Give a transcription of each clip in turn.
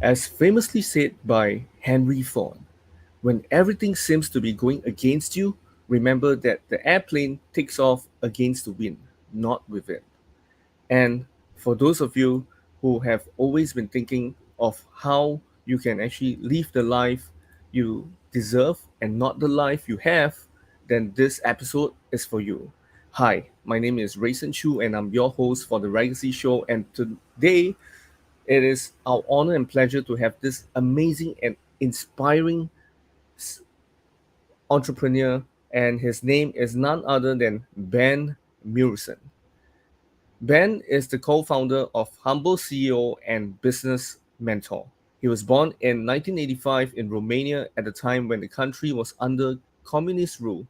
As famously said by Henry Ford, when everything seems to be going against you, remember that the airplane takes off against the wind, not with it. And for those of you who have always been thinking of how you can actually live the life you deserve and not the life you have, then this episode is for you. Hi, my name is Rayson Chu and I'm your host for the Legacy Show. And today it is our honor and pleasure to have this amazing and inspiring entrepreneur, and his name is none other than Ben Muresan. Ben is the co founder of Humble CEO and Business Mentor. He was born in 1985 in Romania at the time when the country was under communist rule.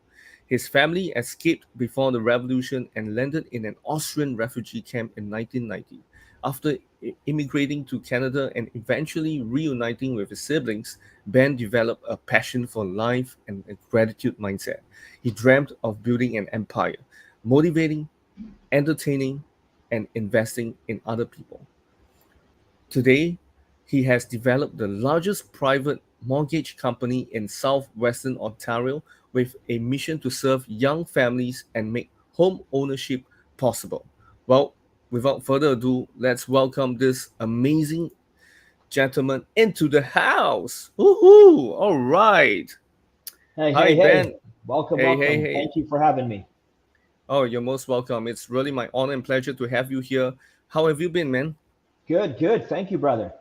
His family escaped before the revolution and landed in an Austrian refugee camp in 1990. After immigrating to Canada and eventually reuniting with his siblings, Ben developed a passion for life and a gratitude mindset. He dreamt of building an empire, motivating, entertaining, and investing in other people. Today, he has developed the largest private mortgage company in southwestern Ontario with a mission to serve young families and make home ownership possible. Well, without further ado, let's welcome this amazing gentleman into the house. Woohoo! All right. Hey, Hi, hey, hey. Ben. Welcome, Hey, hey, welcome. hey. Thank you for having me. Oh, you're most welcome. It's really my honor and pleasure to have you here. How have you been, man? Good, good. Thank you, brother.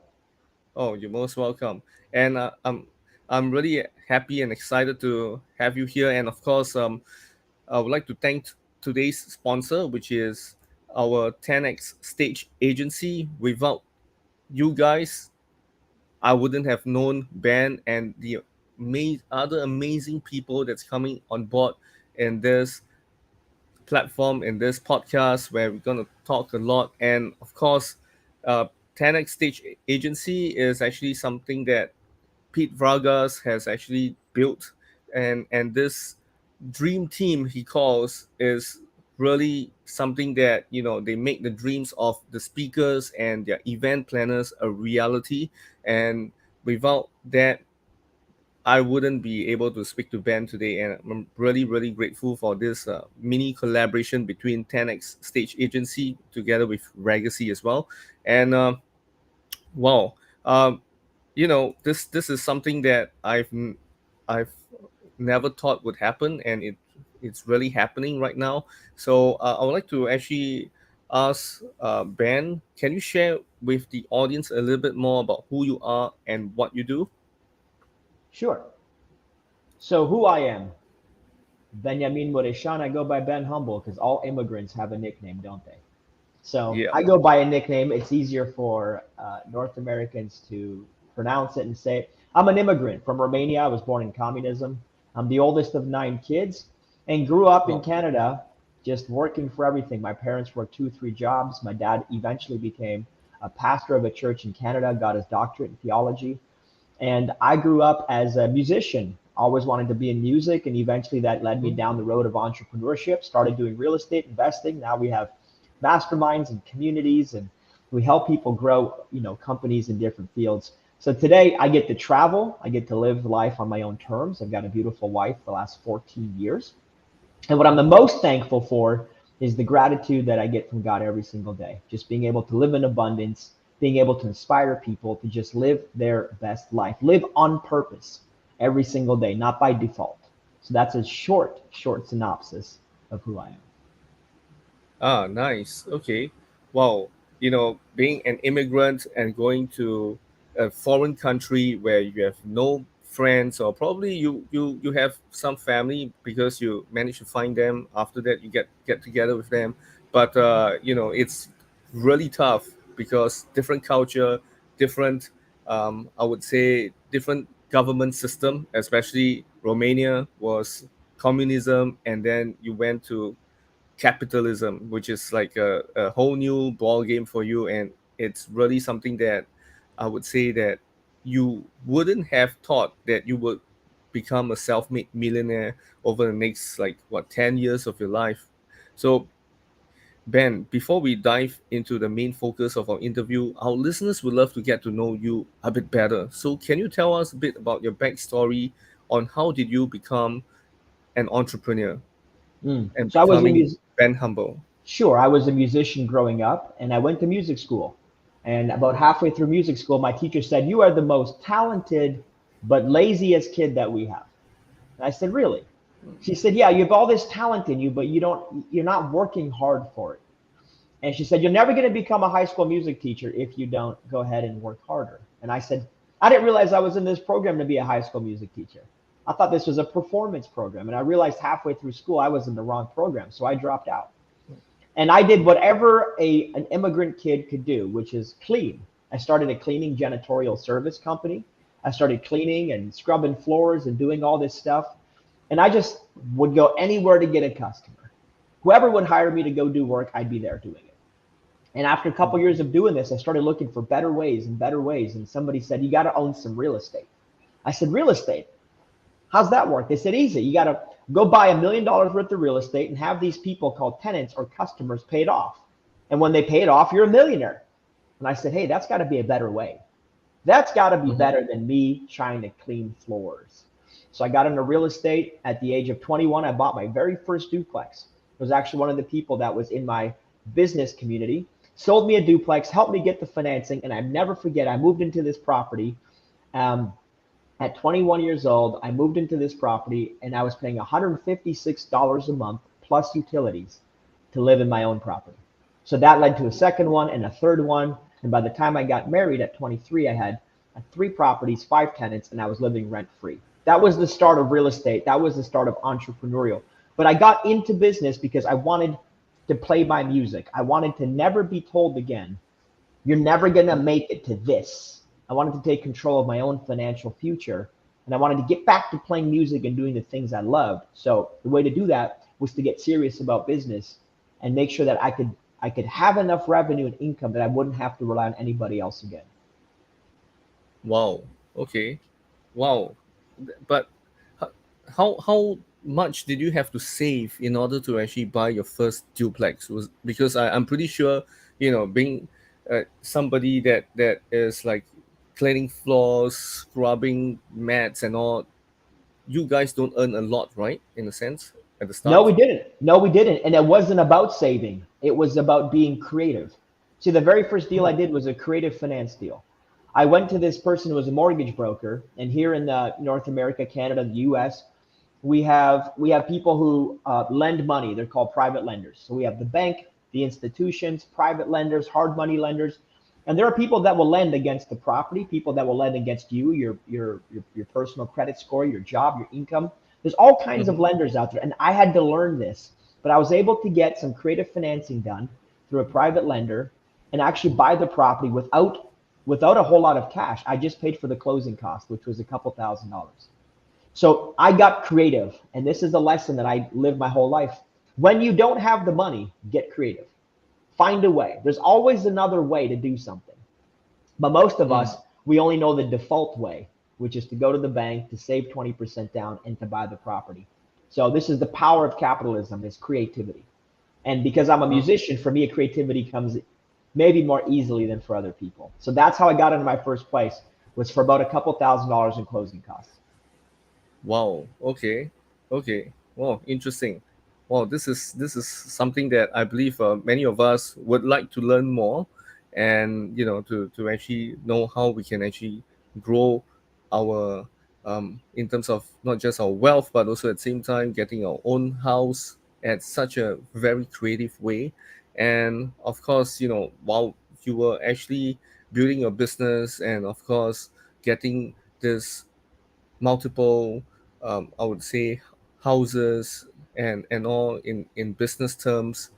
Oh, you're most welcome. And I'm really happy and excited to have you here. And of course, I would like to thank today's sponsor, which is our 10x Stage Agency. Without you guys, I wouldn't have known Ben and the other amazing people that's coming on board in this platform, in this podcast, where we're going to talk a lot. And of course, uh, 10x Stage Agency is actually something that Pete Vargas has actually built, and this dream team he calls is really something that they make the dreams of the speakers and their event planners a reality. And without that, I wouldn't be able to speak to Ben today, and I'm really grateful for this mini collaboration between 10x Stage Agency together with Legacy as well. And wow, um, this is something that I've never thought would happen, and it's really happening right now. So I would like to actually ask Ben, can you share with the audience a little bit more about who you are and what you do? Sure. So, who I am, Benjamin Muresan. I go by Ben Humble because all immigrants have a nickname, don't they? So, Yeah. I go by a nickname. It's easier for North Americans to pronounce it and say it. I'm an immigrant from Romania. I was born in communism. I'm the oldest of nine kids and grew up in Wow. Canada just working for everything. My parents worked two, three jobs. My dad eventually became a pastor of a church in Canada, got his doctorate in theology. And I grew up as a musician, always wanted to be in music. And eventually that led me Mhm. down the road of entrepreneurship, started doing real estate investing. Now we have masterminds and communities, and we help people grow, companies in different fields. So today I get to travel. I get to live life on my own terms. I've got a beautiful wife the last 14 years. And what I'm the most thankful for is the gratitude that I get from God every single day. Just being able to live in abundance, being able to inspire people to just live their best life, live on purpose every single day, not by default. So that's a short, short synopsis of who I am. Ah, nice. Okay. Wow. Being an immigrant and going to a foreign country where you have no friends, or probably you have some family because you manage to find them. After that, you get together with them. But it's really tough because different culture, different, I would say, different government system. Especially Romania was communism, and then you went to capitalism, which is like a whole new ball game for you. And it's really something that I would say that you wouldn't have thought that you would become a self-made millionaire over the next, like, what, 10 years of your life. So Ben, before we dive into the main focus of our interview, our listeners would love to get to know you a bit better. So, can you tell us a bit about your backstory on how did you become an entrepreneur and So I was a becoming Ben Humble? sure, I was a musician growing up, and I went to music school. And about halfway through music school, my teacher said, "You are the most talented but laziest kid that we have." And I said, "Really?" She said, "Yeah, you have all this talent in you, but you're not working hard for it." And she said, "You're never going to become a high school music teacher if you don't go ahead and work harder." And I said, "I didn't realize I was in this program to be a high school music teacher. I thought this was a performance program." And I realized halfway through school I was in the wrong program. So I dropped out. And I did whatever an immigrant kid could do, which is clean. I started a cleaning janitorial service company. I started cleaning and scrubbing floors and doing all this stuff. And I just would go anywhere to get a customer. Whoever would hire me to go do work, I'd be there doing it. And after a couple years of doing this, I started looking for better ways and better ways. And somebody said, "You got to own some real estate." I said, "Real estate? How's that work?" They said, "Easy. You got to go buy $1 million worth of real estate and have these people called tenants or customers pay it off. And when they pay it off, you're a millionaire." And I said, "Hey, that's got to be a better way. That's got to be Mm-hmm. better than me trying to clean floors." So I got into real estate at the age of 21. I bought my very first duplex. It was actually one of the people that was in my business community, sold me a duplex, helped me get the financing. And I never forget, I moved into this property. Um, at 21 years old, I moved into this property and I was paying $156 a month plus utilities to live in my own property. So that led to a second one and a third one. And by the time I got married at 23, I had three properties, five tenants, and I was living rent free. That was the start of real estate. That was the start of entrepreneurial. But I got into business because I wanted to play my music. I wanted to never be told again, "You're never going to make it to this." I wanted to take control of my own financial future. And I wanted to get back to playing music and doing the things I loved. So the way to do that was to get serious about business and make sure that I could have enough revenue and income that I wouldn't have to rely on anybody else again. Wow. Okay. Wow. But h- how much did you have to save in order to actually buy your first duplex? Was because I'm pretty sure, being somebody that is like cleaning floors, scrubbing mats, and all. You guys don't earn a lot, right? In a sense, at the No, start. we didn't. No, we didn't. And it wasn't about saving. It was about being creative. See, the very first deal I Mm, did was a creative finance deal. I went to this person who was a mortgage broker, and here in North America, Canada, the U.S., we have people who lend money. They're called private lenders. So we have the bank, the institutions, private lenders, hard money lenders, and there are people that will lend against the property, people that will lend against you, your personal credit score, your job, your income. There's all kinds of mm-hmm, lenders out there, and I had to learn this, but I was able to get some creative financing done through a private lender and actually buy the property without a whole lot of cash. I just paid for the closing cost, which was a couple $1,000s. So I got creative, and this is a lesson that I lived my whole life. When you don't have the money, get creative. Find a way. There's always another way to do something. But most of mm. us, we only know the default way, which is to go to the bank, to save 20% down, and to buy the property. So this is the power of capitalism, is creativity. And because I'm a Uh, musician, for me, creativity comes maybe more easily than for other people. So that's how I got into my first place, was for about a couple $1,000s in closing costs. wow. Okay. Okay. Wow. Interesting. Wow. This is something that I believe many of us would like to learn more, and to actually know how we can actually grow our in terms of not just our wealth, but also at the same time getting our own house at such a very creative way. And of course, while you were actually building your business, and of course getting this multiple, I would say, houses and all in business terms,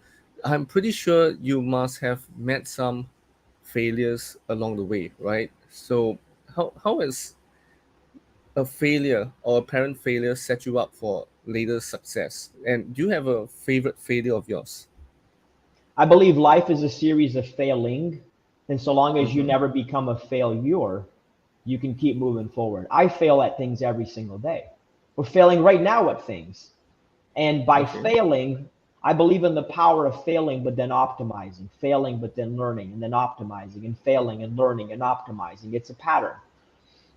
I'm pretty sure you must have met some failures along the way, right? So how has a failure or apparent failure set you up for later success? And do you have a favorite failure of yours? I believe life is a series of failing, and so long as you Mm-hmm. never become a failure, you can keep moving forward. I fail at things every single day. We're failing right now at things. And by Okay. failing, I believe in the power of failing, but then optimizing, failing, but then learning, and then optimizing, and failing, and learning, and optimizing. It's a pattern.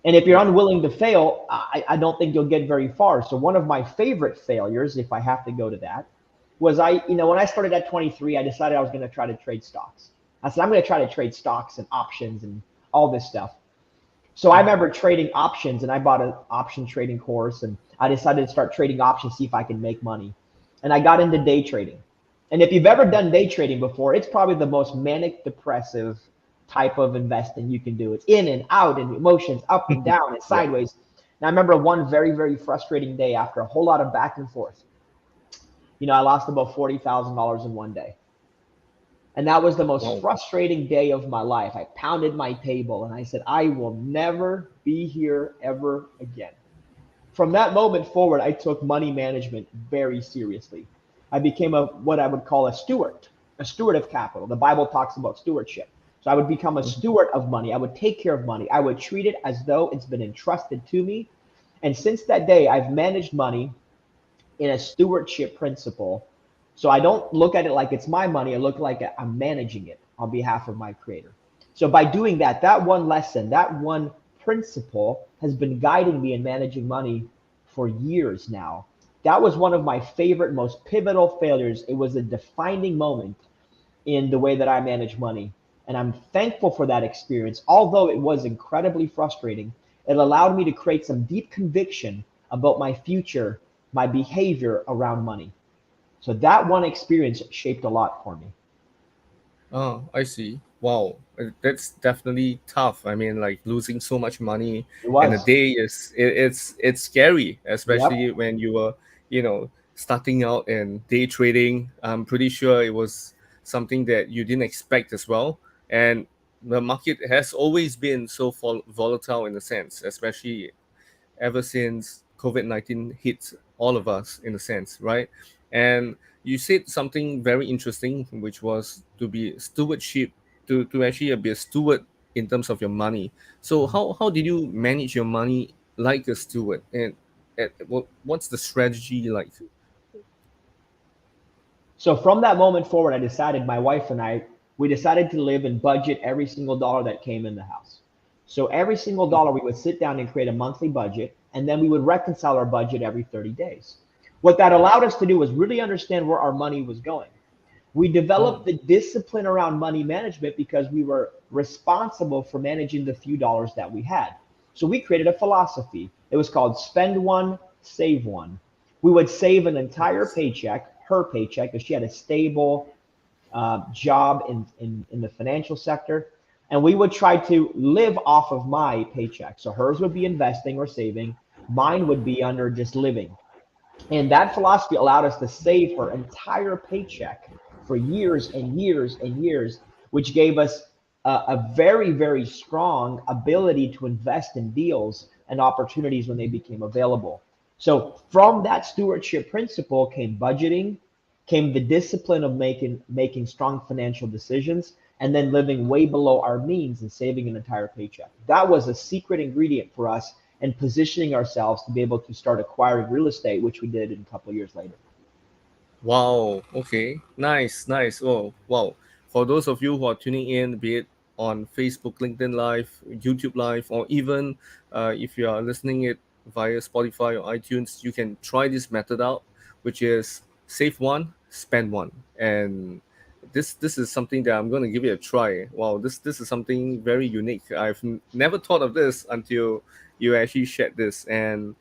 And if you're Yeah. unwilling to fail, I don't think you'll get very far. So one of my favorite failures, if I have to go to that, was when I started at 23, I decided I was going to try to trade stocks. I said, I'm going to try to trade stocks and options and all this stuff. So I Mhm. remember trading options, and I bought an option trading course, and I decided to start trading options, see if I can make money. And I got into day trading. And if you've ever done day trading before, it's probably the most manic depressive type of investing you can do. It's in and out and emotions up and down and Yeah. sideways. And I remember one very, very frustrating day after a whole lot of back and forth. I lost about $40,000 in one day. And that was the most Wow. frustrating day of my life. I pounded my table and I said, I will never be here ever again. From that moment forward, I took money management very seriously. I became what I would call a steward of capital. The Bible talks about stewardship. So I would become a Mhm. steward of money. I would take care of money. I would treat it as though it's been entrusted to me. And since that day, I've managed money in a stewardship principle. So I don't look at it like it's my money. I look like I'm managing it on behalf of my creator. So by doing that, that one lesson, that one principle has been guiding me in managing money for years now. That was one of my favorite, most pivotal failures. It was a defining moment in the way that I manage money. And I'm thankful for that experience. Although it was incredibly frustrating, it allowed me to create some deep conviction about my future, my behavior around money. So that one experience shaped a lot for me. Oh, I see. Wow, that's definitely tough. I mean, like losing so much money It in a was. day it's scary, especially Yep. when you were starting out in day trading. I'm pretty sure it was something that you didn't expect as well, and the market has always been so volatile in a sense, especially ever since COVID-19 hit all of us in a sense, right? And you said something very interesting, which was to be stewardship, to actually be a steward in terms of your money. So how did you manage your money like a steward, and what's the strategy like? So from that moment forward, I decided, my wife and I, we decided to live and budget every single dollar that came in the house. So every single dollar, we would sit down and create a monthly budget, and then we would reconcile our budget every 30 days. What that allowed us to do was really understand where our money was going. We Oh, developed the discipline around money management because we were responsible for managing the few dollars that we had. So we created a philosophy. It was called spend one, save one. We would save an entire nice. paycheck, her paycheck, because she had a stable job in the financial sector. And we would try to live off of my paycheck. So hers would be investing or saving, mine would be under just living. And that philosophy allowed us to save her entire paycheck for years and years and years, which gave us a very, very strong ability to invest in deals and opportunities when they became available. So from that stewardship principle came budgeting, came the discipline of making strong financial decisions, and then living way below our means and saving an entire paycheck. That was a secret ingredient for us and positioning ourselves to be able to start acquiring real estate, which we did in a couple of years later. Wow. Okay. Nice. Nice. Oh, wow. For those of you who are tuning in, be it on Facebook, LinkedIn Live, YouTube Live, or even if you are listening it via Spotify or iTunes, you can try this method out, which is save one, spend one, and this is something that I'm going to give it a try. Wow. This is something very unique. I've never thought of this until you actually shared this, and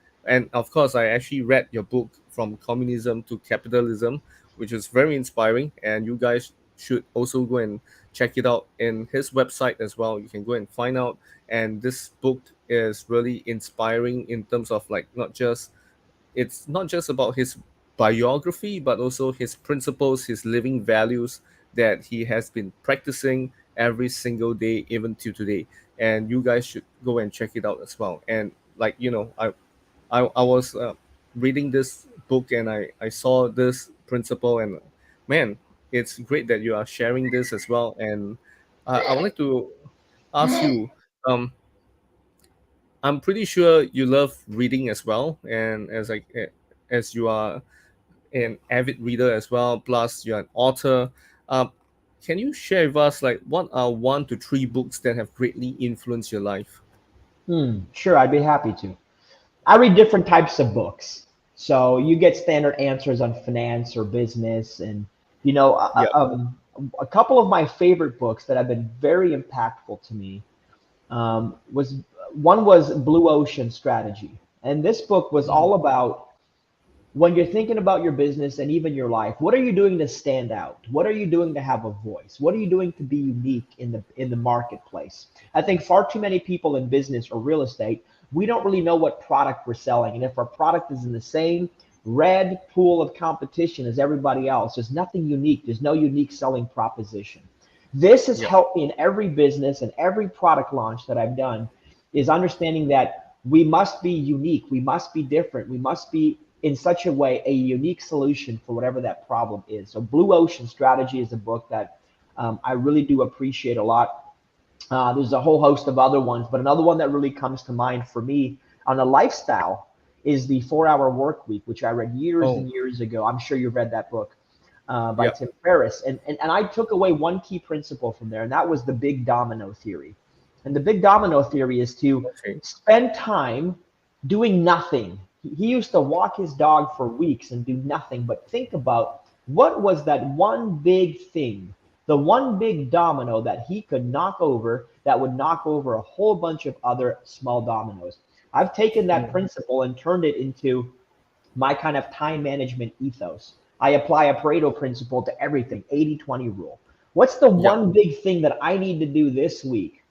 of course I actually read your book From Communism to Capitalism, which is very inspiring, and you guys should also go and check it out in his website as well. You can go and find out, and this book is really inspiring in terms of like not just, it's not just about his biography, but also his principles, his living values that he has been practicing every single day, even to today. And you guys should go and check it out as well. And like I was reading this book, and I saw this principle, and man, it's great that you are sharing this as well. And I would like to ask you, um, I'm pretty sure you love reading as well, and as you are an avid reader as well, plus you're an author. Um, can you share with us like what are 1 to 3 books that have greatly influenced your life? Sure, I'd be happy to. I read different types of books. So you get standard answers on finance or business, and you know, Yeah. a couple of my favorite books that have been very impactful to me was one was Blue Ocean Strategy, and this book was Mm, all about when you're thinking about your business and even your life, what are you doing to stand out? What are you doing to have a voice? What are you doing to be unique in the marketplace? I think far too many people in business or real estate, we don't really know what product we're selling. And if our product is in the same red pool of competition as everybody else, there's nothing unique. There's no unique selling proposition. This has yeah. helped me in every business and every product launch that I've done is understanding that we must be unique, we must be different, we must be in such a way a unique solution for whatever that problem is. So Blue Ocean Strategy is a book that I really do appreciate a lot. There's a whole host of other ones, but another one that really comes to mind for me on a lifestyle is the 4 Hour Work Week, which I read years Oh, and years ago. I'm sure you've read that book by yeah. Tim Ferriss. And I took away one key principle from there, and that was the big domino theory. And the big domino theory is to Okay. spend time doing nothing. He used to walk his dog for weeks and do nothing, but think about what was that one big thing, the one big domino that he could knock over that would knock over a whole bunch of other small dominoes. I've taken that Mm, principle and turned it into my kind of time management ethos. I apply a Pareto principle to everything, 80-20 rule. What's the yeah. one big thing that I need to do this week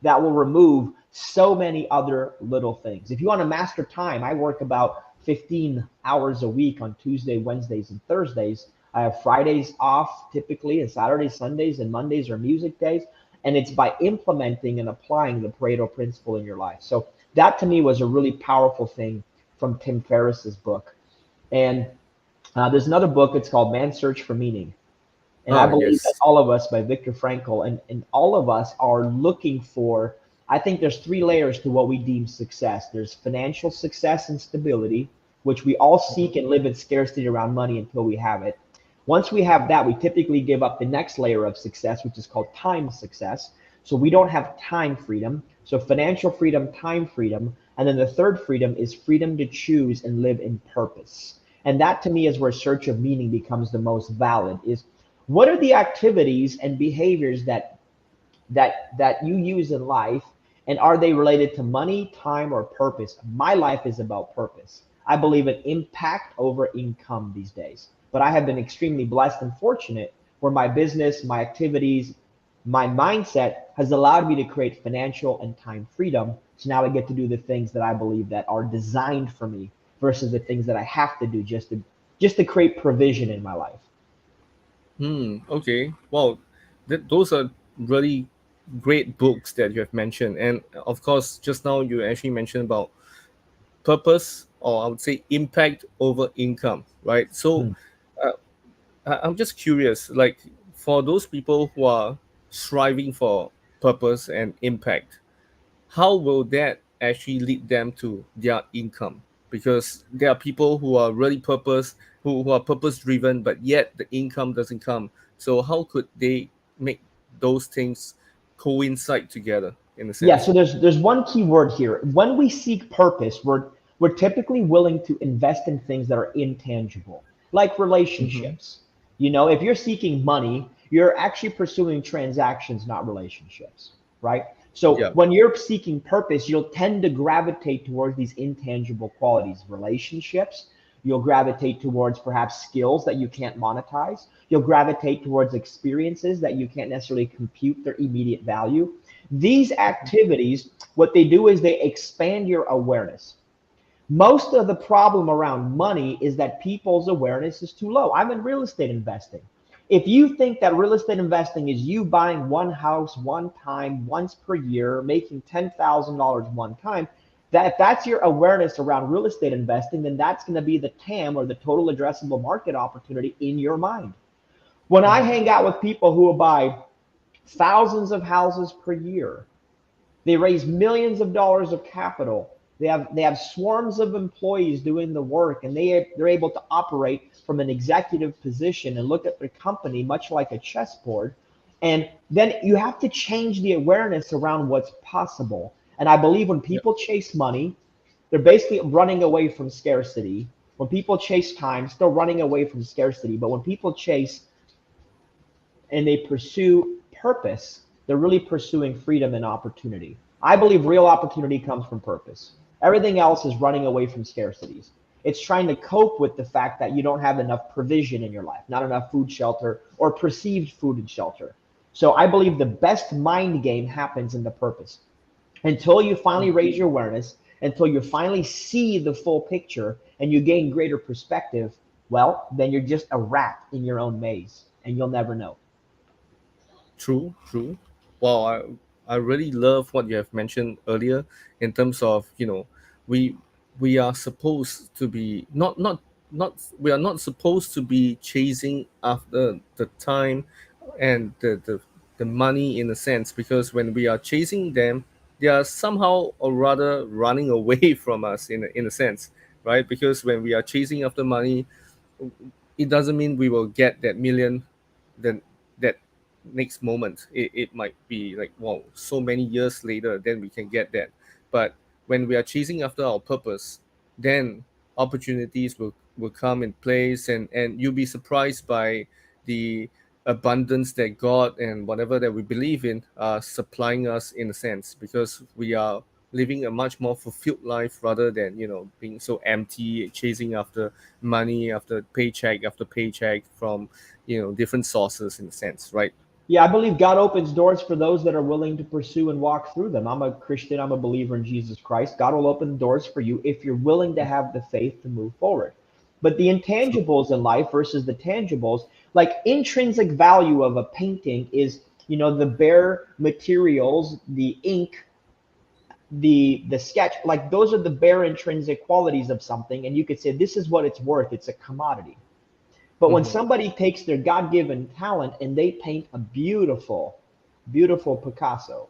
that will remove so many other little things? If you want to master time, I work about 15 hours a week on Tuesday, Wednesdays, and Thursdays. I have Fridays off typically, and Saturdays, Sundays, and Mondays are music days. And it's by implementing and applying the Pareto principle in your life. So that to me was a really powerful thing from Tim Ferriss's book. And there's another book. It's called Man's Search for Meaning. And I Ah, believe that yes. all of us by Viktor Frankl and all of us are looking for, I think there's three layers to what we deem success. There's financial success and stability, which we all Mhm. seek and live in scarcity around money until we have it. Once we have that, we typically give up the next layer of success, which is called time success. So we don't have time freedom. So financial freedom, time freedom. And then the third freedom is freedom to choose and live in purpose. And that to me is where search of meaning becomes the most valid is what are the activities and behaviors that you use in life, and are they related to money, time, or purpose? My life is about purpose. I believe in impact over income these days, but I have been extremely blessed and fortunate where my business, my activities, my mindset has allowed me to create financial and time freedom. So now I get to do the things that I believe that are designed for me versus the things that I have to do just to create provision in my life. Okay. Well, those are really great books that you have mentioned, and of course, just now you actually mentioned about purpose, or I would say impact over income, right? So, Mm. uh, I'm just curious, like for those people who are striving for purpose and impact, how will that actually lead them to their income? Because there are people who are really who are purpose driven, but yet the income doesn't come. So how could they make those things coincide together in a Yeah, sense? so there's one key word here. When we seek purpose, we're typically willing to invest in things that are intangible, like Mm-hmm. relationships. If you're seeking money, you're actually pursuing transactions, not relationships, right? So Yeah. when you're seeking purpose, you'll tend to gravitate towards these intangible qualities, relationships. You'll gravitate towards perhaps skills that you can't monetize. You'll gravitate towards experiences that you can't necessarily compute their immediate value. These activities, what they do is they expand your awareness. Most of the problem around money is that people's awareness is too low. I'm in real estate investing. If you think that real estate investing is you buying one house one time, once per year, making $10,000 one time, that if that's your awareness around real estate investing, then that's going to be the TAM or the total addressable market opportunity in your mind. When I Mm-hmm. hang out with people who will buy thousands of houses per year, they raise millions of dollars of capital. They have swarms of employees doing the work, and they're able to operate from an executive position and look at their company much like a chessboard. And then you have to change the awareness around what's possible. And I believe when Yeah. people chase money, they're basically running away from scarcity. When people chase time, still running away from scarcity. But when people chase and they pursue purpose, they're really pursuing freedom and opportunity. I believe real opportunity comes from purpose. Everything else is running away from scarcities. It's trying to cope with the fact that you don't have enough provision in your life, not enough food, shelter, or perceived food and shelter. So I believe the best mind game happens in the purpose. Until you finally raise your awareness, until you finally see the full picture and you gain greater perspective, well, then you're just a rat in your own maze and you'll never know. True, true. Wow, I really love what you have mentioned earlier in terms of, we we are supposed to be not we are not supposed to be chasing after the time and the money in a sense, because when we are chasing them, they are somehow or rather running away from us in a sense, right? Because when we are chasing after money, it doesn't mean we will get that million then that next moment. It might be like, wow, so many years later then we can get that. But when we are chasing after our purpose, then opportunities will come in place, and you'll be surprised by the abundance that God and whatever that we believe in are supplying us in a sense, because we are living a much more fulfilled life rather than being so empty, chasing after money after paycheck from different sources in a sense, right? Yeah, I believe God opens doors for those that are willing to pursue and walk through them. I'm a Christian, I'm a believer in Jesus Christ. God will open doors for you if you're willing to have the faith to move forward. But the True. intangibles in life versus the tangibles, like intrinsic value of a painting is, the bare materials, the ink, the sketch, like those are the bare intrinsic qualities of something, and you could say this is what it's worth. It's a commodity. But when Hmm. somebody takes their God given talent and they paint a beautiful, beautiful Picasso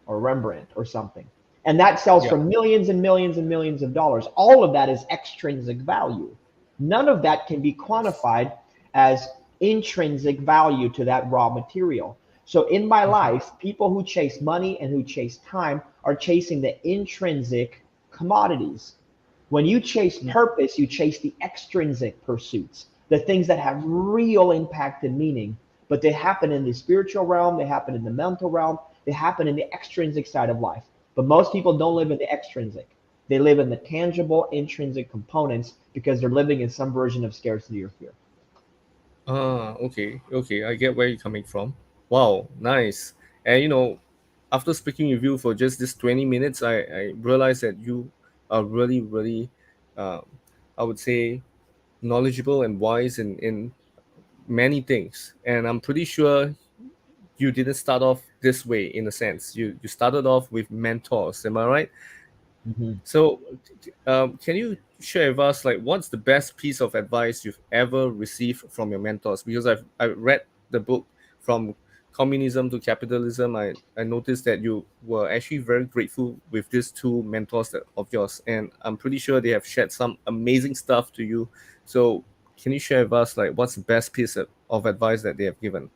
or Rembrandt or something, and that sells Yeah. for millions and millions and millions of dollars, all of that is extrinsic value. None of that can be quantified as intrinsic value to that raw material. So in my Hmm. life, people who chase money and who chase time are chasing the intrinsic commodities. When you chase purpose, you chase the extrinsic pursuits, the things that have real impact and meaning, but they happen in the spiritual realm, they happen in the mental realm, they happen in the extrinsic side of life. But most people don't live in the extrinsic. They live in the tangible, intrinsic components because they're living in some version of scarcity or fear. Okay, okay, I get where you're coming from. Wow, nice. And after speaking with you for just this 20 minutes, I realized that you are really, really, um, I would say, knowledgeable and wise in many things. And I'm pretty sure you didn't start off this way in a sense. You started off with mentors, am I right? Mhm. So, can you share with us, like, what's the best piece of advice you've ever received from your mentors? Because I read the book From Communism to Capitalism. I noticed that you were actually very grateful with these two mentors of yours, and I'm pretty sure they have shared some amazing stuff to you. So, can you share with us, like, what's the best piece of advice that they have given?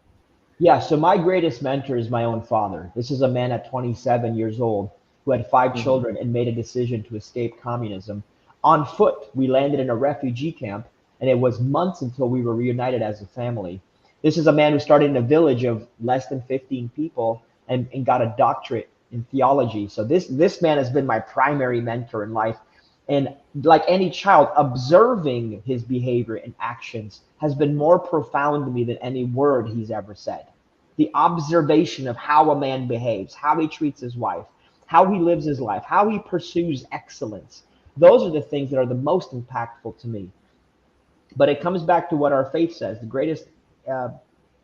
Yeah, so my greatest mentor is my own father. This is a man at 27 years old who had five Mm-hmm. children and made a decision to escape communism. On foot, we landed in a refugee camp, and it was months until we were reunited as a family. This is a man who started in a village of less than 15 people and got a doctorate in theology. So this man has been my primary mentor in life. And like any child, observing his behavior and actions has been more profound to me than any word he's ever said. The observation of how a man behaves, how he treats his wife, how he lives his life, how he pursues excellence. Those are the things that are the most impactful to me. But it comes back to what our faith says. The greatest uh,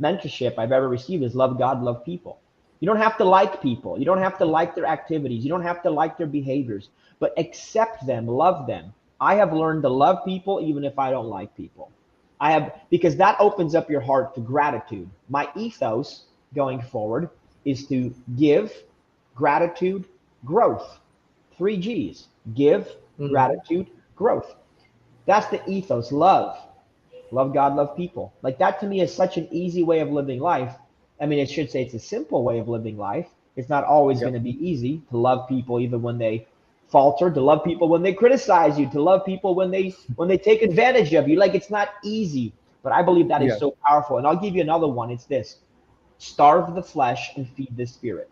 mentorship I've ever received is love God, love people. You don't have to like people. You don't have to like their activities. You don't have to like their behaviors, but accept them, love them. I have learned to love people even if I don't like people. I have, because that opens up your heart to gratitude. My ethos going forward is to give, gratitude, growth. Three G's: give, Mm-hmm. gratitude, growth. That's the ethos. Love God, love people. Like that to me is such an easy way of living life. I mean, it should say it's a simple way of living life. It's not always going Yep. to be easy to love people even when they falter, to love people when they criticize you, to love people when they take advantage of you. Like it's not easy, but I believe that is Yeah. so powerful. And I'll give you another one. It's this: starve the flesh and feed the spirit.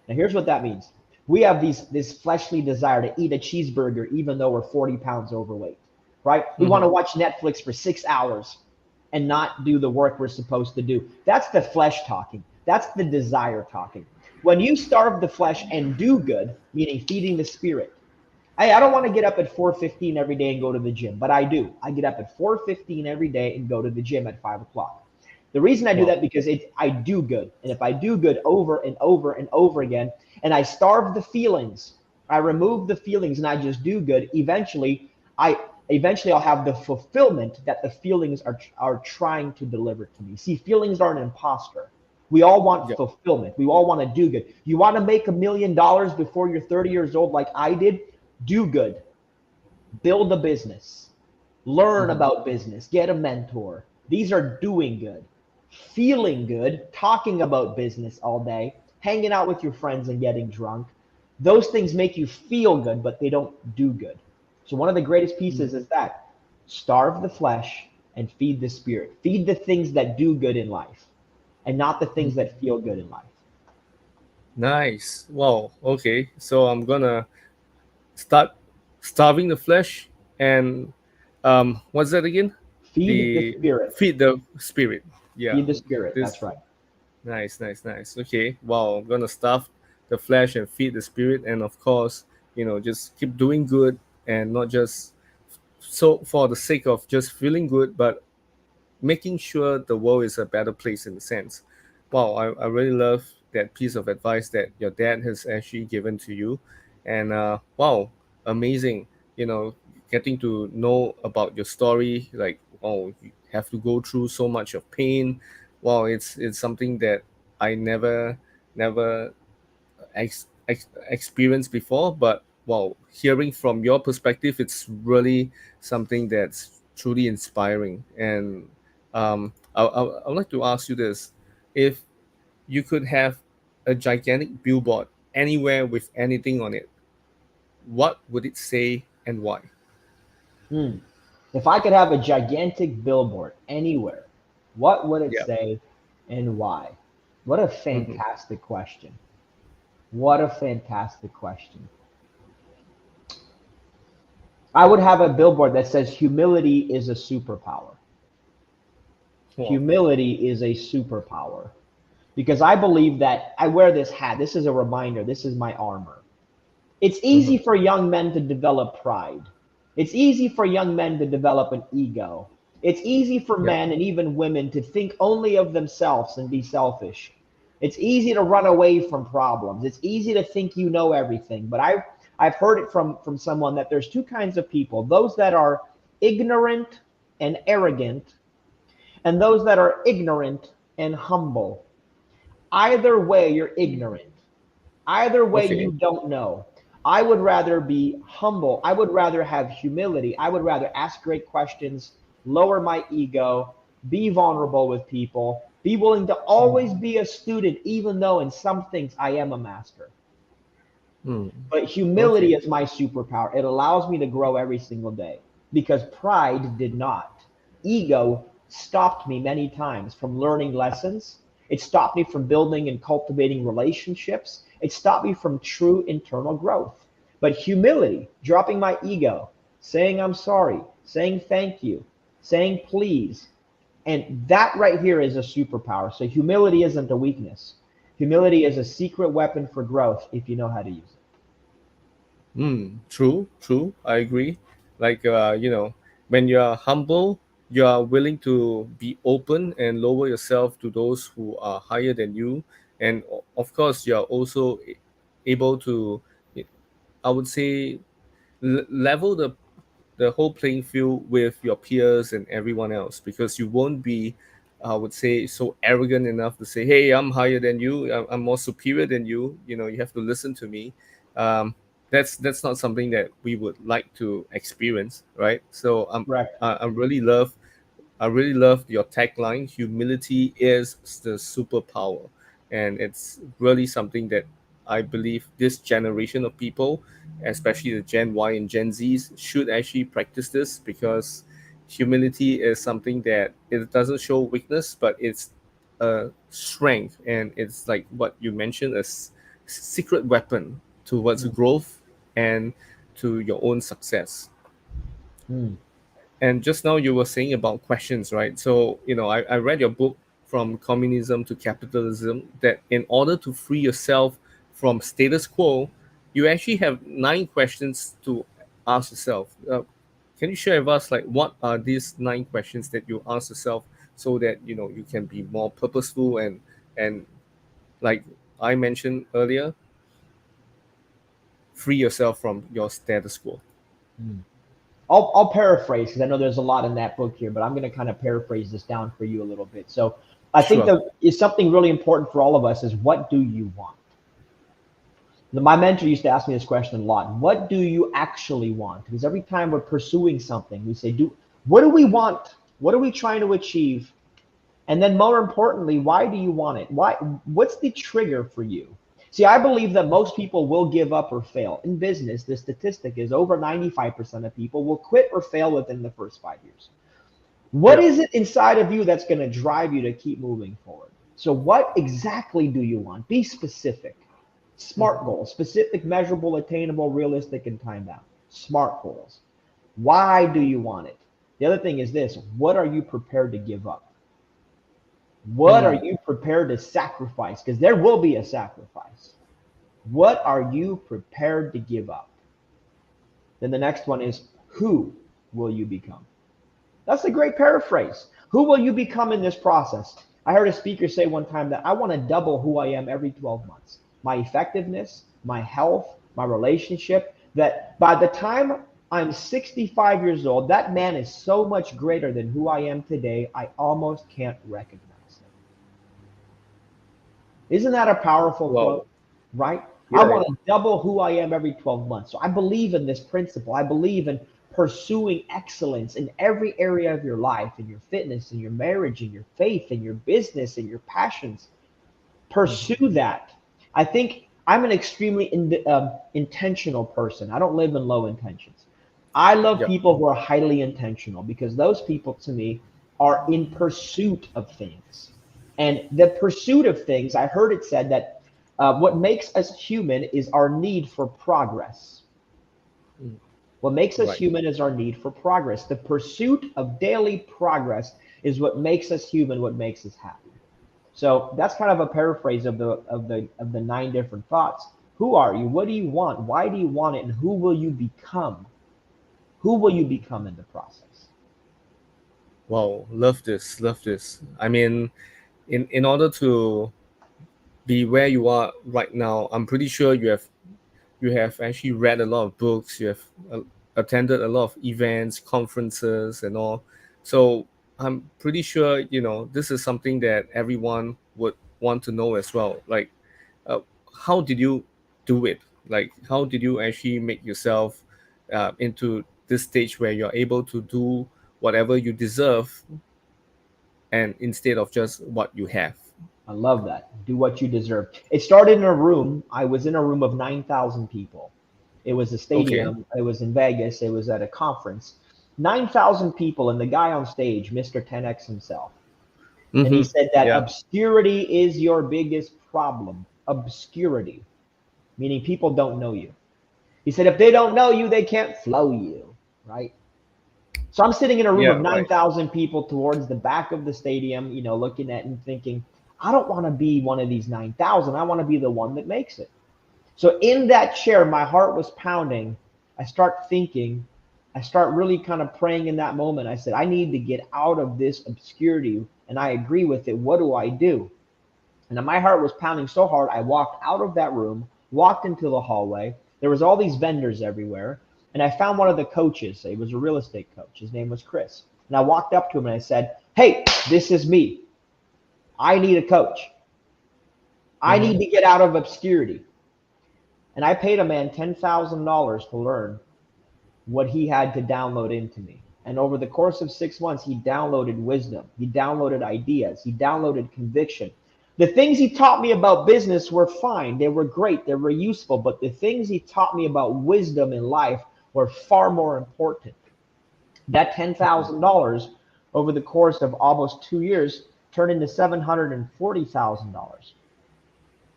Now, here's what that means. We have this fleshly desire to eat a cheeseburger even though we're 40 pounds overweight, right? We want to Mm-hmm. watch Netflix for 6 hours and not do the work we're supposed to do. That's the flesh talking. That's the desire talking. When you starve the flesh and do good, meaning feeding the spirit. I don't want to get up at 4:15 every day and go to the gym, but I do. I get up at 4:15 every day and go to the gym at 5 o'clock. The reason I do Wow. that because I do good, and if I do good over and over and over again, and I starve the feelings, I remove the feelings, and I just do good. I eventually I'll have the fulfillment that the feelings are trying to deliver to me. See, feelings are an imposter. We all want Yep. fulfillment. We all want to do good. You want to make $1 million before you're 30 years old, like I did? Do good, build a business, learn Mm-hmm. about business, get a mentor. These are doing good. Feeling good, talking about business all day, hanging out with your friends and getting drunk. Those things make you feel good, but they don't do good. So, one of the greatest pieces is that: starve the flesh and feed the spirit. Feed the things that do good in life and not the things that feel good in life. Nice. Wow. Okay. So I'm gonna start starving the flesh and what's that again? Feed the The spirit. feed the spirit. Yeah. Feed the spirit. That's This right. nice, nice, nice. Okay. Wow. I'm gonna starve the flesh and feed the spirit, and of course, just keep doing good and not just so for the sake of just feeling good, but making sure the world is a better place in a sense. Wow, I really love that piece of advice that your dad has actually given to you. And wow, amazing, you know, getting to know about your story. Like, oh, you have to go through so much of pain. Wow, it's something that I never experienced before, but wow, hearing from your perspective, it's really something that's truly inspiring. And I would like to ask you this: if you could have a gigantic billboard anywhere with anything on it, what would it say and why? Hmm. If I could have a gigantic billboard anywhere, what would it Yeah. say and why? What a Mm-hmm. fantastic question. What a fantastic question. I would have a billboard that says humility is a superpower. Wow. Humility is a superpower. Because I believe that I wear this hat. This is a reminder. This is my armor. It's easy Mm-hmm. for young men to develop pride. It's easy for young men to develop an ego. It's easy for Yeah. men and even women to think only of themselves and be selfish. It's easy to run away from problems. It's easy to think you know everything. But I've heard it from someone that there's two kinds of people: those that are ignorant and arrogant, and those that are ignorant and humble. Either way, you're ignorant. Either way, you Okay. don't know. I would rather be humble. I would rather have humility. I would rather ask great questions, lower my ego, be vulnerable with people, be willing to always be a student, even though in some things I am a master. Mm. But humility Okay. is my superpower. It allows me to grow every single day because pride did not. Ego stopped me many times from learning lessons. It stopped me from building and cultivating relationships. It stopped me from true internal growth. But humility, dropping my ego, saying I'm sorry, saying thank you, saying please, and that right here is a superpower. So humility isn't a weakness. Humility is a secret weapon for growth if you know how to use it. True, true. I agree. Like, when you are humble, you are willing to be open and lower yourself to those who are higher than you. And of course, you are also able to, I would say, level the whole playing field with your peers and everyone else, because you won't be, I would say, so arrogant enough to say, hey, I'm higher than you, I'm more superior than you, you have to listen to me. um, that's not something that we would like to experience, right? So Correct. I really love, I really love your tagline. Humility is the superpower, and it's really something that I believe this generation of people, especially the Gen Y and Gen Zs, should actually practice this, because humility is something that it doesn't show weakness, but it's a strength, and it's like what you mentioned, a secret weapon towards Mm. growth and to your own success. Mm. And just now you were saying about questions, right? So, I read your book, From Communism to Capitalism, that in order to free yourself from status quo, you actually have 9 questions to ask yourself. Can you share with us, like, what are these 9 questions that you ask yourself, so that you can be more purposeful, and like I mentioned earlier, free yourself from your status quo? Mm. I'll paraphrase because I know there's a lot in that book here, but I'm going to kind of paraphrase this down for you a little bit. So I think Sure. that is something really important for all of us is what do you want? My mentor used to ask me this question a lot. What do you actually want? Because every time we're pursuing something, we say, what do we want? What are we trying to achieve? And then more importantly, why do you want it? What's the trigger for you? See, I believe that most people will give up or fail. In business, the statistic is over 95% of people will quit or fail within the first 5 years. What Yep. is it inside of you that's going to drive you to keep moving forward? So, what exactly do you want? Be specific. Smart Hmm. goals, specific, measurable, attainable, realistic, and time bound. Smart goals. Why do you want it? The other thing is this: what are you prepared to give up? What are Mm. you prepared to sacrifice? Because there will be a sacrifice. What are you prepared to give up? Then the next one is who will you become? That's a great paraphrase. Who will you become in this process? I heard a speaker say one time that I want to double who I am every 12 months. My effectiveness, my health, my relationship, that by the time I'm 65 years old, that man is so much greater than who I am today, I almost can't recognize him. Isn't that a powerful Wow. quote? Right? I Yeah. want to double who I am every 12 months. So I believe in this principle. I believe in pursuing excellence in every area of your life, in your fitness, in your marriage, in your faith, in your business, in your passions. Hmm. Pursue that. I think I'm an extremely intentional person. I don't live in low intentions. I love Yep. people who are highly intentional because those people to me are in pursuit of things. And the pursuit of things, I heard it said that what makes us human is our need for progress. Mm. What makes us Right. human is our need for progress. The pursuit of daily progress is what makes us human, what makes us happy. So that's kind of a paraphrase of the 9 different thoughts. Who are you? What do you want? Why do you want it? And who will you become? Who will you become in the process? Wow. Love this. Love this. I mean, in order to be where you are right now, I'm pretty sure you have actually read a lot of books. You have attended a lot of events, conferences, and all. So I'm pretty sure this is something that everyone would want to know as well. Like, uh, how did you do it? Like, how did you actually make yourself into this stage where you're able to do whatever you deserve, and instead of just what you have? I love that. Do what you deserve. It started in a room. I was in a room of 9,000 people. It was a Okay. stadium. It was in Vegas. It was at a conference. 9,000 people, and the guy on stage, Mr. 10X himself. And he Mm-hmm. said that Yeah. obscurity is your biggest problem. Obscurity, meaning people don't know you. He said, if they don't know you, they can't flow you, right? So I'm sitting in a room Yeah. of Right. 9,000 people towards the back of the stadium, looking at and thinking, I don't want to be one of these 9,000. I want to be the one that makes it. So in that chair, my heart was pounding. I start thinking, I start really kind of praying in that moment. I said, I need to get out of this obscurity. And I agree with it. What do I do? And then my heart was pounding so hard, I walked out of that room, walked into the hallway. There was all these vendors everywhere. And I found one of the coaches. He was a real estate coach. His name was Chris. And I walked up to him and I said, hey, this is me. I need a coach. I Mm-hmm. need to get out of obscurity. And I paid a man $10,000 to learn what he had to download into me. And over the course of 6 months, he downloaded wisdom. He downloaded ideas. He downloaded conviction. The things he taught me about business were fine. They were great. They were useful. But the things he taught me about wisdom in life were far more important. That $10,000 over the course of almost 2 years turned into $740,000.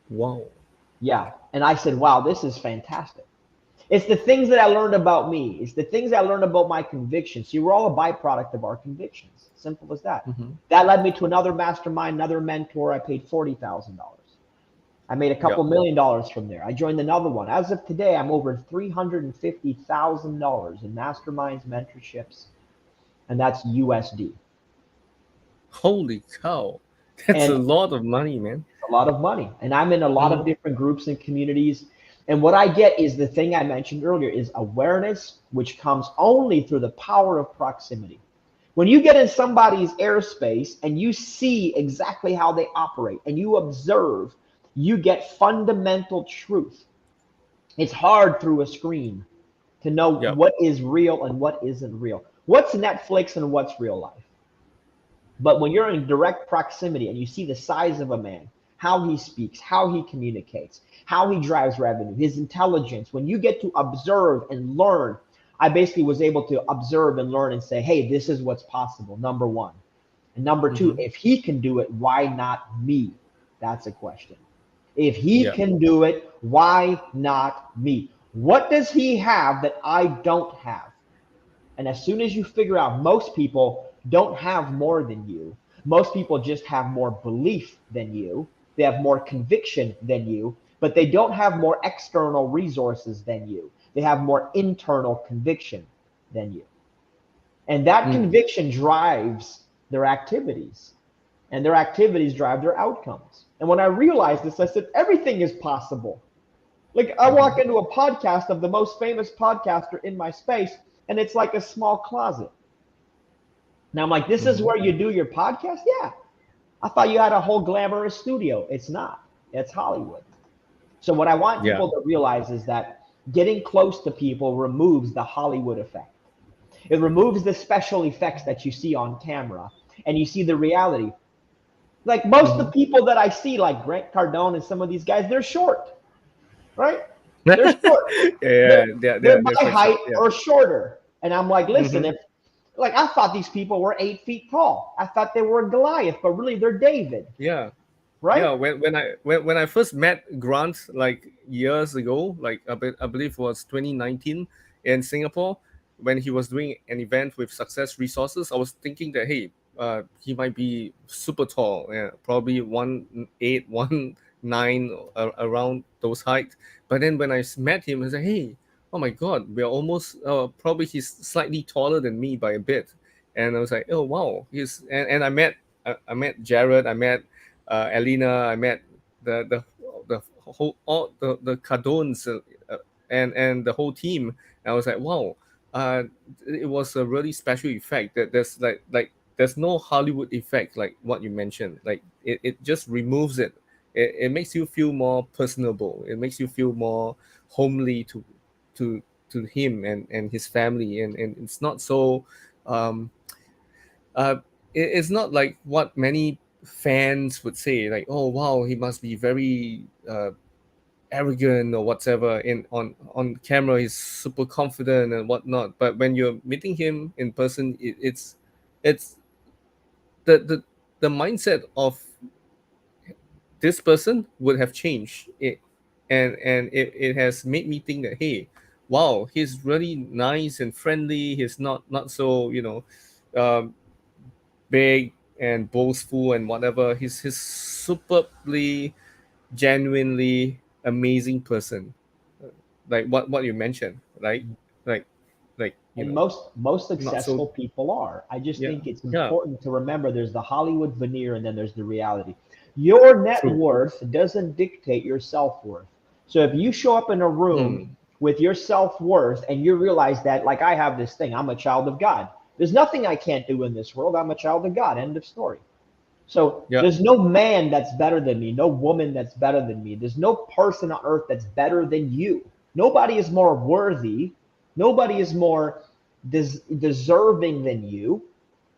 Wow. Yeah. And I said, wow, this is fantastic. It's the things that I learned about me. It's the things I learned about my convictions. See, we're all a byproduct of our convictions. Simple as that. Mm-hmm. That led me to another mastermind, another mentor. I paid $40,000. I made a Yeah. couple $1,000,000 from there. I joined another one. As of today, I'm over $350,000 in masterminds, mentorships, and that's USD. Holy cow. That's a And lot of money, man. a lot of money. And I'm in a lot of Mm-hmm. different groups and communities. And what I get is the thing I mentioned earlier is awareness, which comes only through the power of proximity. When you get in somebody's airspace and you see exactly how they operate and you observe, you get fundamental truth. It's hard through a screen to know Yep. what is real and what isn't real. What's Netflix and what's real life? But when you're in direct proximity and you see the size of a man, how he speaks, how he communicates, how he drives revenue, his intelligence, when you get to observe and learn, I basically was able to observe and learn and say, hey, this is what's possible, number one. And number two, Mm-hmm. if he can do it, why not me? That's a question. If he Yeah. can do it, why not me? What does he have that I don't have? And as soon as you figure out most people don't have more than you, most people just have more belief than you, they have more conviction than you, but they don't have more external resources than you. They have more internal conviction than you. And that Mm. conviction drives their activities, and their activities drive their outcomes. And when I realized this, I said, everything is possible. Like I Mm-hmm. walk into a podcast of the most famous podcaster in my space, and it's like a small closet. Now I'm like, this is Mm-hmm. where you do your podcast? Yeah. I thought you had a whole glamorous studio. It's not. It's Hollywood. So what I want Yeah. people to realize is that getting close to people removes the Hollywood effect. It removes the special effects that you see on camera and you see the reality. Like most of the Mm-hmm. people that I see, like Grant Cardone and some of these guys, they're short, right? They're short. They're, Yeah, they're they're my quite height short. Yeah. or shorter. And I'm like, listen, Mm-hmm. if like I thought these people were 8 feet tall. I thought they were Goliath, but really they're David, Yeah. right? Yeah, when I first met Grant like years ago, like I believe it was 2019 in Singapore, when he was doing an event with Success Resources, I was thinking that hey, he might be super tall, yeah, probably 1'8", 1'9", around those height. But then when met him, I said, hey, oh my God, we're almost probably he's slightly taller than me by a bit, and I was like, oh wow, and I met Jared, I met Alina. I met the whole all the Cardones and the whole team. And I was like, wow, uh, it was a really special effect. That there's no Hollywood effect like what you mentioned. Like it just removes it. It makes you feel more personable. It makes you feel more homely to to him and his family. And it's not so um, uh, it's not like what many fans would say, like, oh wow, he must be very arrogant or whatever. On camera he's super confident and whatnot, but when you're meeting him in person, it's the the mindset of this person would have changed it, and it has made me think that hey, wow, he's really nice and friendly. He's not so um, big and boastful and whatever. He's superbly, genuinely amazing person. Like what you mentioned, right? Like And most not so. successful people are. I just Yeah, think it's yeah, important to remember there's the Hollywood veneer and then there's the reality. Your net true. worth doesn't dictate your self-worth. So if you show up in a room Mm, with your self-worth and you realize that, like I have this thing, I'm a child of God. There's nothing I can't do in this world. I'm a child of God. End of story. So Yeah. there's no man that's better than me, no woman that's better than me. There's no person on earth that's better than you. Nobody is more worthy. Nobody is more deserving than you.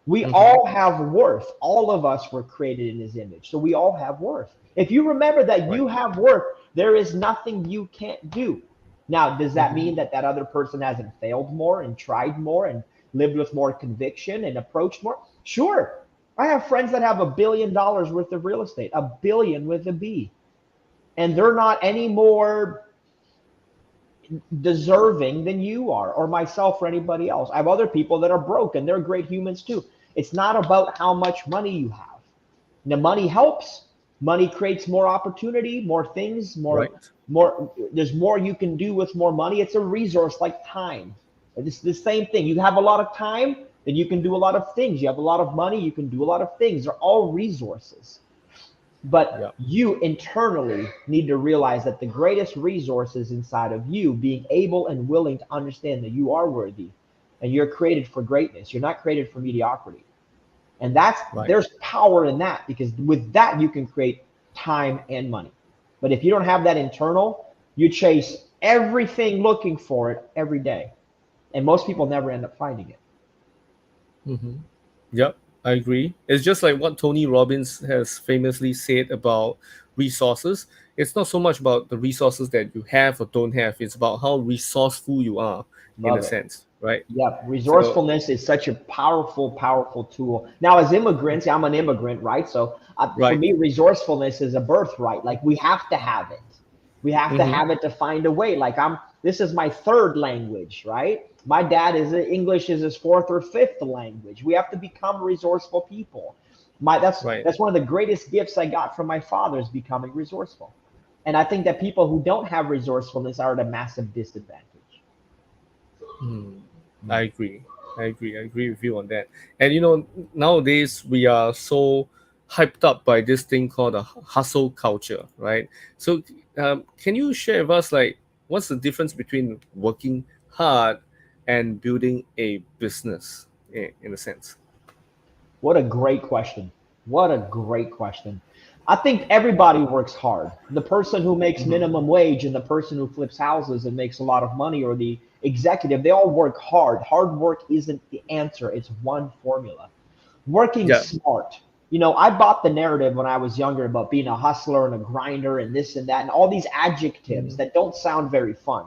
We Mm-hmm. all have worth. All of us were created in his image. So we all have worth. If you remember that Right. you have worth, there is nothing you can't do. Now, does that Mm-hmm. mean that that other person hasn't failed more and tried more and lived with more conviction and approached more? Sure. I have friends that have $1 billion worth of real estate, a billion with a B, and they're not any more deserving than you are, or myself, or anybody else. I have other people that are broke and they're great humans too. It's not about how much money you have. Now, money helps. Money creates more opportunity, more things, Right. more. There's more you can do with more money. It's a resource like time. It's the same thing. You have a lot of time, then you can do a lot of things. You have a lot of money, you can do a lot of things. They're all resources. Yeah. But you internally need to realize that the greatest resource is inside of you, being able and willing to understand that you are worthy and you're created for greatness. You're not created for mediocrity. And Right. there's power in that, because with that you can create time and money. But if you don't have that internal, you chase everything looking for it every day. And most people never end up finding it. Mm-hmm. Yep, I agree. It's just like what Tony Robbins has famously said about resources. It's not so much about the resources that you have or don't have. It's about how resourceful you are, in a Love it. sense, right? Yeah, So, resourcefulness is such a powerful, powerful tool. Now, as immigrants, I'm an immigrant, right? So for right. me, resourcefulness is a birthright. Like we have to have it. We have to Mm-hmm. have it to find a way. Like this is my third language, right? My dad is English is his fourth or fifth language. We have to become resourceful people. Right. That's one of the greatest gifts I got from my father is becoming resourceful. And I think that people who don't have resourcefulness are at a massive disadvantage. Hmm. I Mm. agree. I agree. I agree with you on that. And nowadays we are so hyped up by this thing called a hustle culture, right? So, can you share with us, like, what's the difference between working hard and building a business, in a sense? What a great question. What a great question. I think everybody works hard. The person who makes Mm-hmm. minimum wage and the person who flips houses and makes a lot of money, or the executive, they all work hard. Hard work isn't the answer, it's one formula. Working Yeah. smart. I bought the narrative when I was younger about being a hustler and a grinder and this and that and all these adjectives Mm-hmm. that don't sound very fun.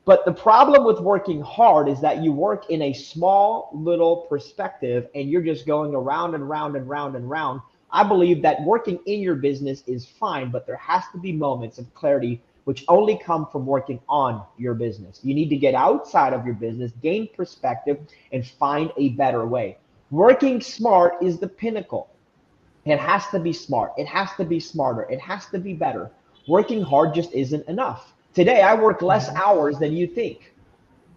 But the problem with working hard is that you work in a small little perspective and you're just going around and round and round and round. I believe that working in your business is fine, but there has to be moments of clarity which only come from working on your business. You need to get outside of your business, gain perspective, and find a better way. Working smart is the pinnacle. It has to be smart. It has to be smarter. It has to be better. Working hard just isn't enough. Today, I work less Mm-hmm. hours than you think.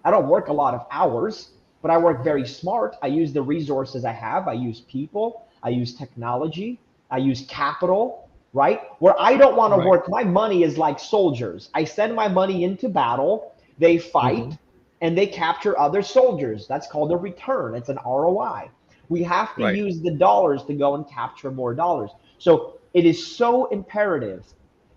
I don't work a lot of hours, but I work very smart. I use the resources I have. I use people. I use technology. I use capital, right? Where I don't want to Right. work, my money is like soldiers. I send my money into battle. They Mm-hmm. fight and they capture other soldiers. That's called a return. It's an ROI. We have to Right. use the dollars to go and capture more dollars. So it is so imperative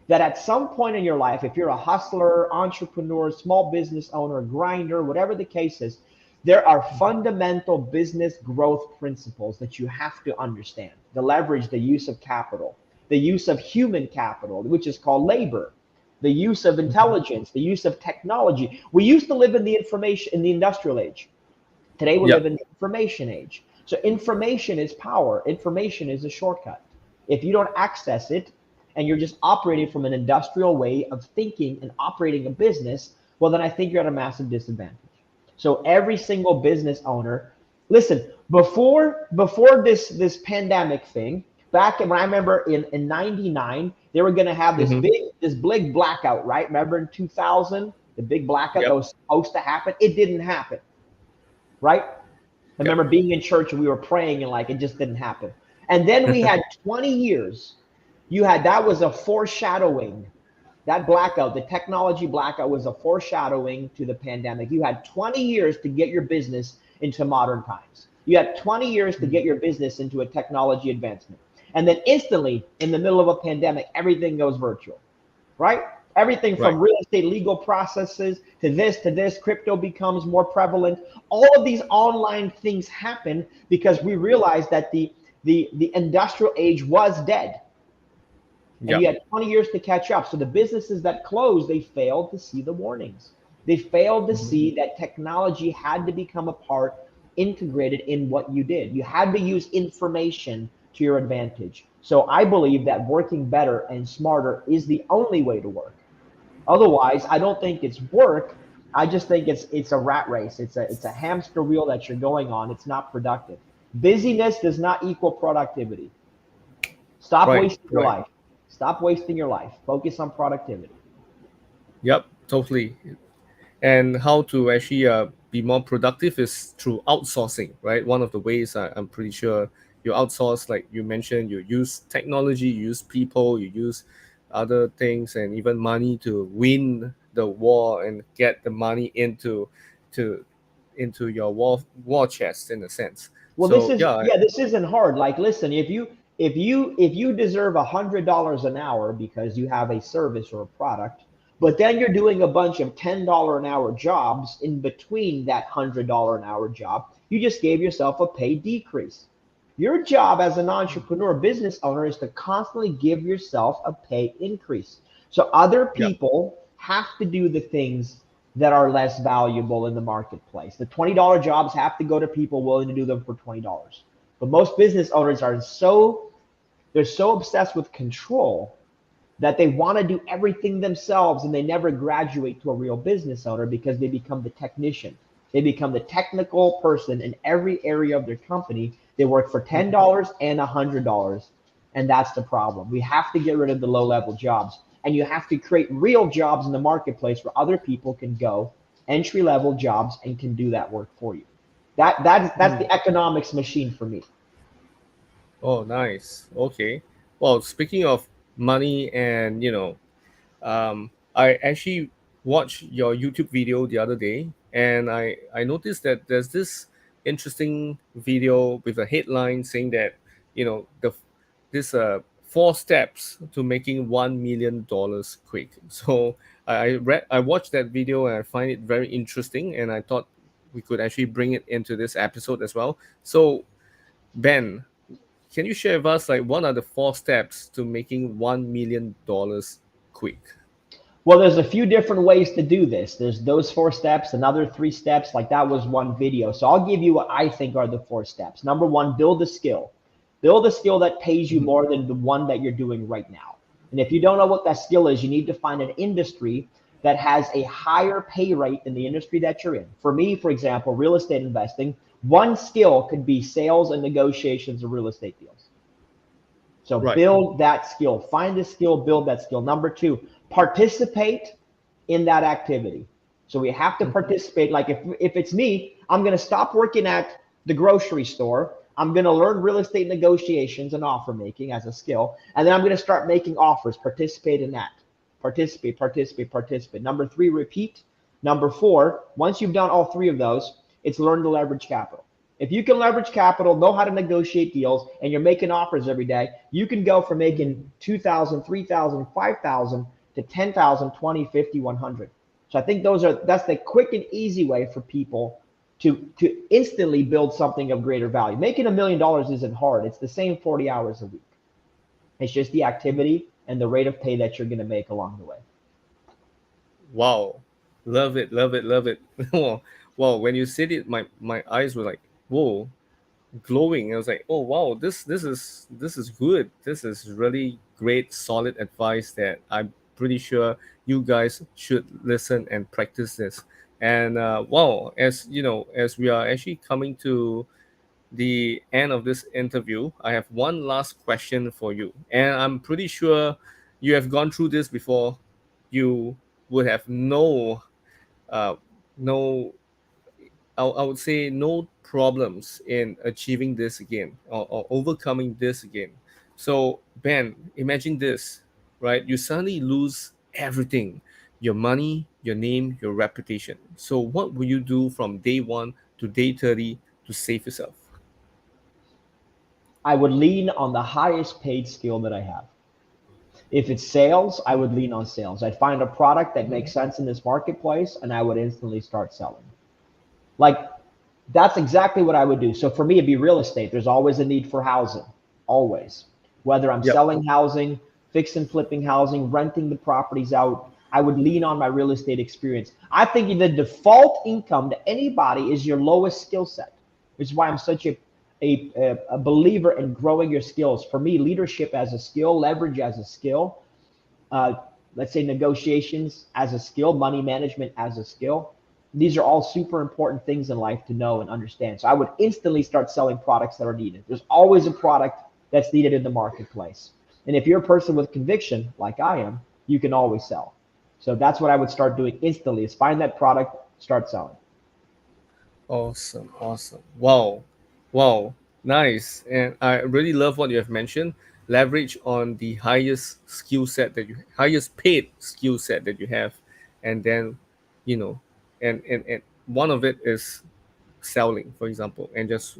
that at some point in your life, if you're a hustler, entrepreneur, small business owner, grinder, whatever the case is, there are fundamental business growth principles that you have to understand. The leverage, the use of capital, the use of human capital, which is called labor, the use of Mm-hmm. intelligence, the use of technology. We used to live in the industrial age. Today we Yeah. live in the information age. So information is power. Information is a shortcut. If you don't access it and you're just operating from an industrial way of thinking and operating a business, well, then I think you're at a massive disadvantage. So every single business owner, listen, before this pandemic thing, back when I remember in 99, they were gonna have Mm-hmm. this big blackout, right? Remember in 2000, the big blackout that Yep. was supposed to happen? It didn't happen, right? I Yep. remember being in church and we were praying and like it just didn't happen. And then we had 20 years. That was a foreshadowing. That blackout, the technology blackout was a foreshadowing to the pandemic. You had 20 years to get your business into modern times. You had 20 years to get your business into a technology advancement. And then instantly, in the middle of a pandemic, everything goes virtual, right? Everything Right. from real estate legal processes to this, crypto becomes more prevalent. All of these online things happen because we realized that the industrial age was dead, and you Yep. had 20 years to catch up. So the businesses that closed, they failed to see the warnings. They failed to Mhm. see that technology had to become a part integrated in what you did. You had to use information to your advantage. So I believe that working better and smarter is the only way to work. Otherwise, I don't think it's work. I just think it's a rat race. It's a hamster wheel that you're going on. It's not productive. Busyness does not equal productivity. Stop Right. wasting your Right. life. Stop wasting your life. Focus on productivity. Yep. Totally. And how to actually be more productive is through outsourcing, right? One of the ways I'm pretty sure you outsource, like you mentioned, you use technology, you use people, you use other things, and even money to win the war and get the money to into your war chest in a sense. Well, So yeah. this isn't hard. Like, listen, if you deserve $100 an hour because you have a service or a product, but then you're doing a bunch of $10 an hour jobs in between that $100 an hour job, you just gave yourself a pay decrease. Your job as an entrepreneur, business owner, is to constantly give yourself a pay increase. So other Yeah. people have to do the things that are less valuable in the marketplace. The $20 jobs have to go to people willing to do them for $20. But most business owners are they're so obsessed with control that they want to do everything themselves, and they never graduate to a real business owner because they become the technician. They become the technical person in every area of their company. They work for $10 and $100. And that's the problem. We have to get rid of the low level jobs, and you have to create real jobs in the marketplace where other people can go, entry level jobs, and can do that work for you. That's Mm. the economics machine for me. Oh, nice. Okay. Well, speaking of money and I actually watched your YouTube video the other day, and I noticed that there's this interesting video with a headline saying that the this 4 steps to making $1 million quick. So I watched that video and I find it very interesting, and I thought we could actually bring it into this episode as well. So Ben, can you share with us like what are the 4 steps to making $1 million quick? Well, there's a few different ways to do this. There's those 4 steps, another 3 steps, like that was one video. So I'll give you what I think are the 4 steps. Number one, build a skill. Build a skill that pays you Mhm. more than the one that you're doing right now. And if you don't know what that skill is, you need to find an industry that has a higher pay rate than the industry that you're in. For me, for example, real estate investing, one skill could be sales and negotiations of real estate deals. So Right. build that skill. Find the skill, build that skill. Number two, participate in that activity. So we have to Mhm. participate. Like if it's me, I'm going to stop working at the grocery store. I'm going to learn real estate negotiations and offer making as a skill. And then I'm going to start making offers. Participate in that. Participate, participate, participate. Number three, repeat. Number four, once you've done all three of those, it's learn to leverage capital. If you can leverage capital, know how to negotiate deals, and you're making offers every day, you can go from making 2,000, 3,000, 5,000 to 10,000, 20, 50, 100. So I think that's the quick and easy way for people to instantly build something of greater value. Making $1 million isn't hard. It's the same 40 hours a week. It's just the activity and the rate of pay that you're going to make along the way. Wow. Love it, love it, love it. Wow. Wow. When you said it, my eyes were like, whoa, glowing. I was like, oh wow, this is good. This is really great, solid advice that I'm pretty sure you guys should listen and practice this. And wow, as you know, as we are actually coming to the end of this interview, I have one last question for you. And I'm pretty sure you have gone through this before. You would have uh, no I would say no problems in achieving this again, or overcoming this again. So Ben, imagine this, right? You suddenly lose everything, your money, your name, your reputation. So what will you do from day one to day 30 to save yourself? I would lean on the highest paid skill that I have. If it's sales, I would lean on sales. I'd find a product that makes sense in this marketplace and I would instantly start selling. Like that's exactly what I would do. So for me, it'd be real estate. There's always a need for housing, always. Whether I'm Yep. selling housing, fix and flipping housing, renting the properties out, I would lean on my real estate experience. I think the default income to anybody is your lowest skill set, which is why I'm such a believer in growing your skills. For me, leadership as a skill, leverage as a skill, uh, let's say negotiations as a skill, money management as a skill. These are all super important things in life to know and understand. So I would instantly start selling products that are needed. There's always a product that's needed in the marketplace. And if you're a person with conviction, like I am, you can always sell. So that's what I would start doing instantly is find that product, start selling. Awesome, awesome. Wow, wow, nice. And I really love what you have mentioned. Leverage on the highest skill set that you, highest paid skill set that you have, and then, you know, and one of it is selling, for example, and just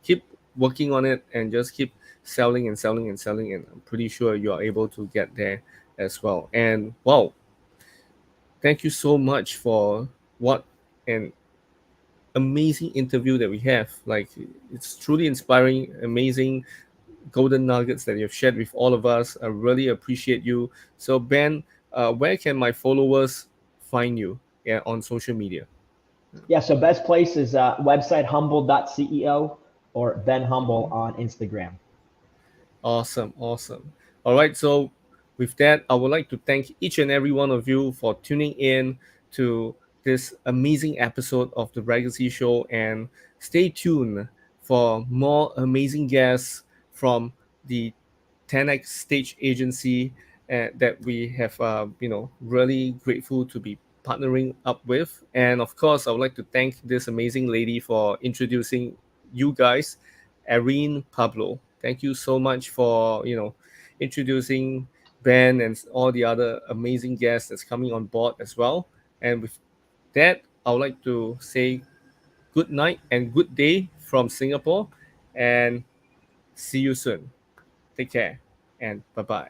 keep working on it and just keep selling and selling and selling, and I'm pretty sure you are able to get there as well. And wow, thank you so much for what an amazing interview that we have. Like it's truly inspiring, amazing golden nuggets that you've shared with all of us. I really appreciate you. So Ben, where can my followers find you, yeah, on social media? Yeah, so best place is website humble.ceo or Ben Humble on Instagram. Awesome, awesome. All right, so with that, I would like to thank each and every one of you for tuning in to this amazing episode of the Legacy Show, and stay tuned for more amazing guests from the 10x Stage Agency that we have, really grateful to be partnering up with. And of course, I would like to thank this amazing lady for introducing you guys, Erin Pablo. Thank you so much for introducing Ben and all the other amazing guests that's coming on board as well. And with that, I would like to say good night and good day from Singapore, and see you soon. Take care and bye bye.